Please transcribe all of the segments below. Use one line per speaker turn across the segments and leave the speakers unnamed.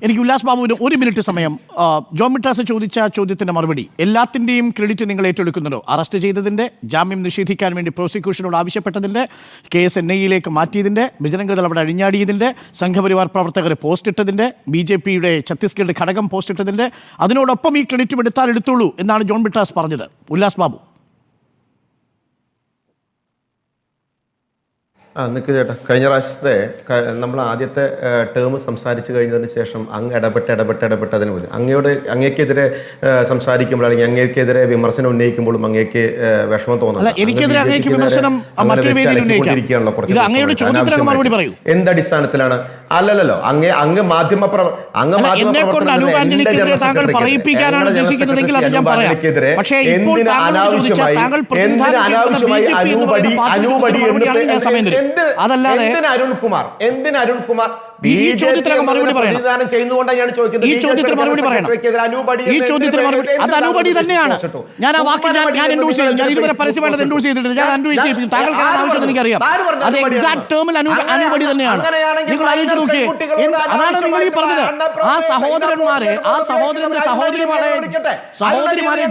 എനിക്ക് ഉല്ലാസ് ബാബുവിന് 1 മിനിറ്റ് സമയം. ജോൺ ബ്രിട്ടാസ് ചോദിച്ച ചോദ്യത്തിന്റെ മറുപടി, എല്ലാത്തിന്റെയും ക്രെഡിറ്റ് നിങ്ങൾ ഏറ്റെടുക്കുന്നുണ്ടോ? അറസ്റ്റ് ചെയ്തതിന്റെ, ജാമ്യം നിഷേധിക്കാൻ വേണ്ടി പ്രോസിക്യൂഷനോട് ആവശ്യപ്പെട്ടതിന്റെ, കേസ് NIA മാറ്റിയതിന്റെ, ബജരംഗ് അവിടെ അഴിഞ്ഞാടിയതിന്റെ, സംഘപരിവാർ പ്രവർത്തകരെ പോസ്റ്റ് ഇട്ടതിന്റെ, BJPയുടെ ഛത്തീസ്ഗഡ് ഘടകം പോസ്റ്റ് ഇട്ടതിന്റെ, അതിനോടൊപ്പം ഈ ക്രെഡിറ്റും എടുത്താൽ എടുത്തോളൂ എന്നാണ് ജോൺ ബ്രിട്ടാസ് പറഞ്ഞത്. ഉല്ലാസ് ബാബു.
നിൽക്ക് ചേട്ടാ, കഴിഞ്ഞ പ്രാവശ്യത്തെ നമ്മൾ ആദ്യത്തെ ടേം സംസാരിച്ച് കഴിഞ്ഞതിന് ശേഷം അങ്ങ് ഇടപെട്ടതിന് പോലും അങ്ങേക്കെതിരെ സംസാരിക്കുമ്പോൾ അല്ലെങ്കിൽ അങ്ങേക്കെതിരെ വിമർശനം ഉന്നയിക്കുമ്പോഴും അങ്ങേക്ക് വിഷമം തോന്നുന്നു. എന്തടിസ്ഥാനത്തിലാണ്? അല്ലല്ലോ, അങ്ങ് മാധ്യമ പ്രവർത്തകർക്കെതിരെ അനാവശ്യമായി അനൂപടി എന്തിന് അരുൺകുമാർ പ്രതിദാനം ചെയ്യുന്നതുകൊണ്ടാണ് ഞാൻ ചോദിക്കുന്നത്.
ഈ ചോദ്യത്തിന് മറുപടി അത് അനൂപടി തന്നെയാണ്. ഞാൻ ആ വാക്ക് ഞാൻ എൻഡോഴ്സ് ചെയ്തു. ഞാൻ ഇതുവരെ പരസ്യമായിട്ട് എൻഡോഴ്സ് ചെയ്തിട്ടില്ല. ഞാൻ എൻഡോഴ്സ് ചെയ്യിപ്പിക്കും. താങ്കൾക്ക് ആവശ്യം എനിക്കറിയാം. അത് എക്സാക്ട് ടേമിൽ അനൂപടി തന്നെയാണ്. നിങ്ങൾ ആലോചിച്ച് നോക്കിയേ, അതാണ് നിങ്ങൾ ഈ പറഞ്ഞത്. ആ സഹോദരന്മാരെ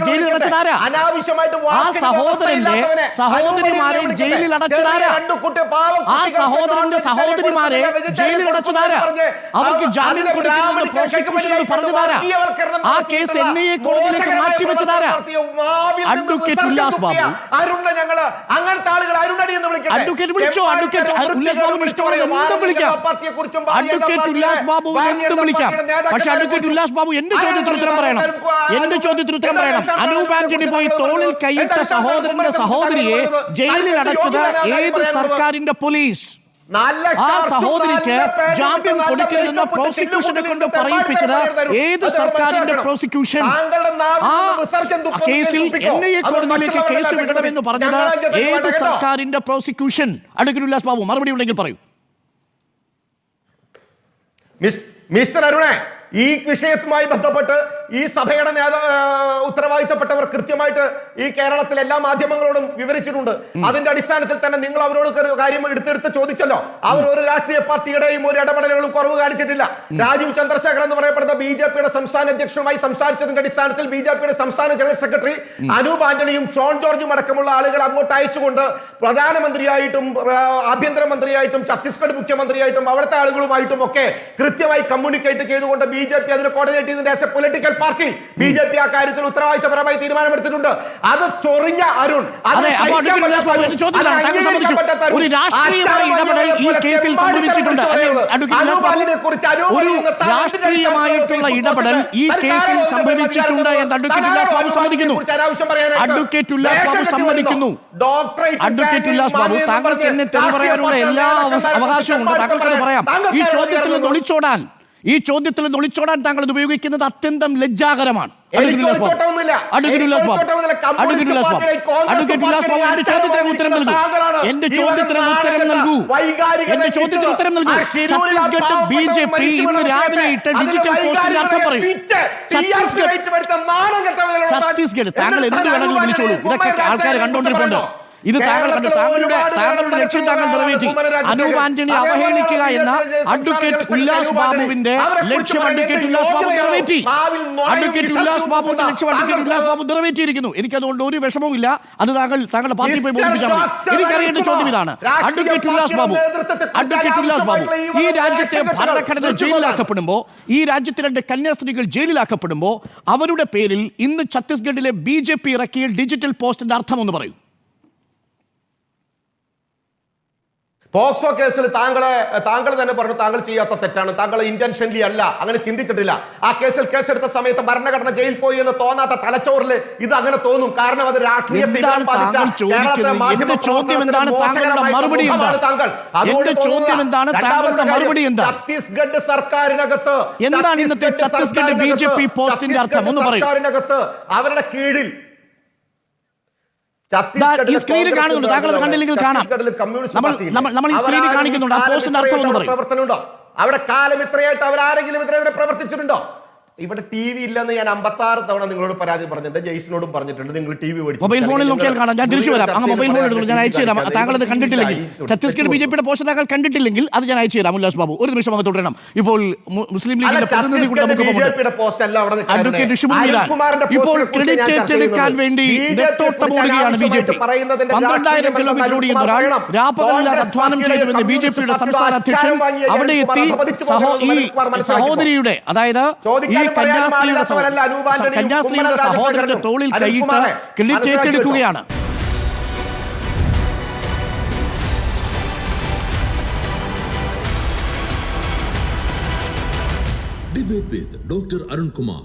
ജയിലിൽ അടച്ചതാരാ? ആ സഹോദരിമാരെ ജയിലിൽ അടച്ചതാരാ? ആ സഹോദരന്റെ സഹോദരിമാരെ ജയിലിൽ അടച്ചതാരാ? അവർക്ക് ജാമ്യം കൊടുക്കണമെന്ന് പ്രോസിക്യൂഷനോട് പറഞ്ഞതാരാ? ആ കേസ് NIA കോടതിയിലേക്ക് മാറ്റിവെച്ചതാരാ? അഡ്വക്കേറ്റ് ഉല്ലാസ് ബാബു. അഡ്വക്കേറ്റ് വിളിച്ചോ? അഡ്വക്കേറ്റ് ഉല്ലാസ് ബാബു ഇഷ്ടമുള്ള എന്തും വിളിക്കാം. അഡ്വക്കേറ്റ് ഉല്ലാസ് ബാബു എന്തും വിളിക്കാം. പക്ഷെ അഡ്വക്കേറ്റ് ഉല്ലാസ് ബാബു എന്റെ ചോദ്യത്തിന് ഉത്തരം പറയണം. അനൂപ് ആന്റണി പോയി തോളിൽ കൈയിട്ട സഹോദരന്റെ സഹോദരിയെ ജയിലിൽ അടച്ചത് ഏത് സർക്കാരിന്റെ പോലീസ്? ആ സഹോദരിക്ക് ജാമ്യം കൊടുക്കരുതെന്ന് പ്രോസിക്യൂഷനെ കൊണ്ട് പറയിപ്പിച്ചത് ഏത് സർക്കാരിന്റെ പ്രോസിക്യൂഷൻ? ആ കേസിൽ NIA കോടതിയിലേക്ക് കേസ് വിടണമെന്ന് പറഞ്ഞത് ഏത് സർക്കാരിന്റെ പ്രോസിക്യൂഷൻ? അഡ്വക്കേറ്റ് ഉല്ലാസ് ബാബു മറുപടി ഉണ്ടെങ്കിൽ പറയൂ.
മിസ്റ്റർ അരുണേ, ഈ വിഷയവുമായി ബന്ധപ്പെട്ട് ഈ സഭയുടെ ഉത്തരവാദിത്തപ്പെട്ടവർ കൃത്യമായിട്ട് ഈ കേരളത്തിലെ എല്ലാ മാധ്യമങ്ങളോടും വിവരിച്ചിട്ടുണ്ട്. അതിന്റെ അടിസ്ഥാനത്തിൽ തന്നെ നിങ്ങൾ അവരോട് കാര്യം എടുത്തെടുത്ത് ചോദിച്ചല്ലോ. അവർ ഒരു രാഷ്ട്രീയ പാർട്ടിയുടെയും ഒരു ഇടപെടലുകളും കുറവ് കാണിച്ചിട്ടില്ല. രാജീവ് ചന്ദ്രശേഖർ എന്ന് പറയപ്പെടുന്ന BJPയുടെ സംസ്ഥാന അധ്യക്ഷനുമായി സംസാരിച്ചതിന്റെ അടിസ്ഥാനത്തിൽ BJPയുടെ സംസ്ഥാന ജനറൽ സെക്രട്ടറി അനൂപ് ആന്റണിയും ഷോൺ ജോർജും അടക്കമുള്ള ആളുകൾ അങ്ങോട്ട് അയച്ചുകൊണ്ട് പ്രധാനമന്ത്രിയായിട്ടും ആഭ്യന്തരമന്ത്രിയായിട്ടും ഛത്തീസ്ഗഡ് മുഖ്യമന്ത്രിയായിട്ടും അവിടുത്തെ ആളുകളുമായിട്ടും ഒക്കെ കൃത്യമായി കമ്മ്യൂണിക്കേറ്റ് ചെയ്തുകൊണ്ട് BJP അതിന് കോർഡിനേറ്റ് ചെയ്തതിന്റെ പൊളിറ്റിക്കൽ പാർട്ടി BJP ആ കാര്യത്തിൽ ഉത്തരവാദിത്തപരമായി തീരുമാനമെടുത്തിട്ടുണ്ട്. അത് ചൊറിഞ്ഞ അരുൺ,
ഒരു രാഷ്ട്രീയമായ ഇടപെടൽ ഈ കേസിൽ സംഭവിച്ചിട്ടുണ്ട്. രാഷ്ട്രീയമായിട്ടുള്ള ഇടപെടൽ ഈ കേസിൽ സംഭവിച്ചിട്ടുണ്ട് എന്ന് അഡ്വക്കേറ്റ് ഉല്ലാസ് ബാബു സമ്മതിക്കുന്നു. അഡ്വക്കേറ്റ് ഉല്ലാസ് ബാബു, താങ്കൾക്ക് എന്നെ തെറി പറയാനുള്ള എല്ലാ അവകാശവും ഉണ്ട്. താങ്കൾക്കത് പറയാം. ഈ ചോദ്യത്തിൽ നിന്ന് ഒളിച്ചോടാൻ താങ്കൾ ഇത് ഉപയോഗിക്കുന്നത് അത്യന്തം ലജ്ജാകരമാണ്. എന്റെ ചോദ്യത്തിന് ഉത്തരം നൽകൂ. ഛത്തീസ്ഗഡ് BJP ഇന്ന് രാവിലെ ഇട്ട ഡിജിറ്റൽ പോസ്റ്റിന്റെ അർത്ഥം പറയൂ. ഛത്തീസ്ഗഡ് താങ്കൾ എന്ത് വേണമെങ്കിലും വിളിച്ചോളൂ. ഇതൊക്കെ ആൾക്കാർ കണ്ടുകൊണ്ടിരിപ്പുണ്ട്. ഇത് താങ്കൾ കണ്ടു. താങ്കളുടെ ലക്ഷ്യം താങ്കൾ നിറവേറ്റി. അനൂപ് ആന്റണി അവഹേളിക്കുക എന്ന അഡ്വക്കേറ്റ് ഉല്ലാസ് ബാബുവിന്റെ ലക്ഷ്യം അഡ്വക്കേറ്റ് ഉല്ലാസ് ബാബു നിറവേറ്റി. നിറവേറ്റിയിരിക്കുന്നു. എനിക്കതുകൊണ്ട് ഒരു വിഷമവുമില്ല. അത് താങ്കളുടെ പാർട്ടി പോയി ബോധിപ്പിച്ചാൽ മതി. എനിക്കറിയേണ്ട ചോദ്യം ഇതാണ്. അഡ്വക്കേറ്റ് ഉല്ലാസ് ബാബു, ഈ രാജ്യത്തെ ഭരണഘടന ജയിലിലാക്കപ്പെടുമ്പോ, ഈ രാജ്യത്തെ 2 കന്യാസ്ത്രീകൾ ജയിലിലാക്കപ്പെടുമ്പോ അവരുടെ പേരിൽ ഇന്ന് ഛത്തീസ്ഗഡിലെ BJP ഇറക്കിയ ഡിജിറ്റൽ പോസ്റ്റിന്റെ അർത്ഥം ഒന്ന് പറയൂ.
പോക്സോ കേസിൽ താങ്കൾ തന്നെ പറഞ്ഞു താങ്കൾ ചെയ്യാത്ത തെറ്റാണ്, താങ്കൾ ഇന്റൻഷനലി അല്ല, അങ്ങനെ ചിന്തിച്ചിട്ടില്ല. ആ കേസിൽ കേസെടുത്ത സമയത്ത് ഭരണഘടന ജയിൽ പോയി എന്ന് തോന്നാത്ത തലച്ചോറിൽ ഇത് അങ്ങനെ തോന്നും. കാരണം അത് രാഷ്ട്രീയത്തെ ഛത്തീസ്ഗഡ് സർക്കാരിനകത്ത്
എന്താണ് ഇന്നത്തെ ഛത്തീസ്ഗഡ് BJP പോസ്റ്റിന്റെ അർത്ഥം ഒന്ന് പറയൂ.
അവരുടെ കീഴിൽ
ഈ സ്ക്രീനിൽ കാണുന്നുണ്ട്. താങ്കൾ കണ്ടില്ലെങ്കിൽ കാണാം. നമ്മൾ ഈ സ്ക്രീനിൽ കാണിക്കുന്നുണ്ട്. ആ പോസ്റ്റിന്റെ അർത്ഥം ഒന്ന് പറയും.
പ്രവർത്തനമുണ്ടോ അവിടെ? കാലം ഇത്രയായിട്ട് അവരാരെങ്കിലും ഇതിനെതിരെ പ്രവർത്തിച്ചിട്ടുണ്ടോ? ഇവിടെ ടി വി ഇല്ലെന്ന് ഞാൻ 56 തവണ നിങ്ങളോട് പരാതി പറഞ്ഞിട്ടുണ്ട്, ജയ്സിനോടും പറഞ്ഞിട്ടുണ്ട്. നിങ്ങൾ ടി വി
മൊബൈൽ ഫോണിൽ നോക്കിയാൽ കാണാം. ഞാൻ തിരിച്ചു വരാം. അങ്ങ് മൊബൈൽ ഫോണിൽ എടുത്തു, ഞാൻ അയച്ചു തരാം. താങ്കൾ അത് കണ്ടിട്ടില്ലെങ്കിൽ, ഛത്തീസ്ഗഡ് BJP-യുടെ പോസ്റ്റർ താങ്കൾ കണ്ടിട്ടില്ലെങ്കിൽ അത് ഞാൻ അയച്ചു തരാം. ഉല്ലാസ് ബാബു, ഒരു നിമിഷം അങ്ങ് തുടരണം. ഇപ്പോൾ മുസ്ലിം ലീഗിന്റെ പ്രതിനിധി കൂടെ അഡ്വക്കേറ്റ് ഋഷിമു മീരാൻ ഇപ്പോൾ ക്രെഡിറ്റ് ഏറ്റെടുക്കാൻ വേണ്ടി നെട്ടോട്ടമോടുകയാണ് BJP. 12,000 കിലോമീറ്റർ ഓടിയ ഒരാൾ രാപ്പകലില്ലാതെ അധ്വാനം ചെയ്തുവെന്ന് BJP-യുടെ സംസ്ഥാന അധ്യക്ഷൻ അവിടെ എത്തി ഈ സഹോദരിയുടെ, അതായത് ഈ കന്യാസ്ത്രീയുടെ സഹോദരന്റെ തോളിൽ കൈയിട്ട് credit ഏറ്റെടുക്കുകയാണ്.
Debate with Dr. Arun Kumar.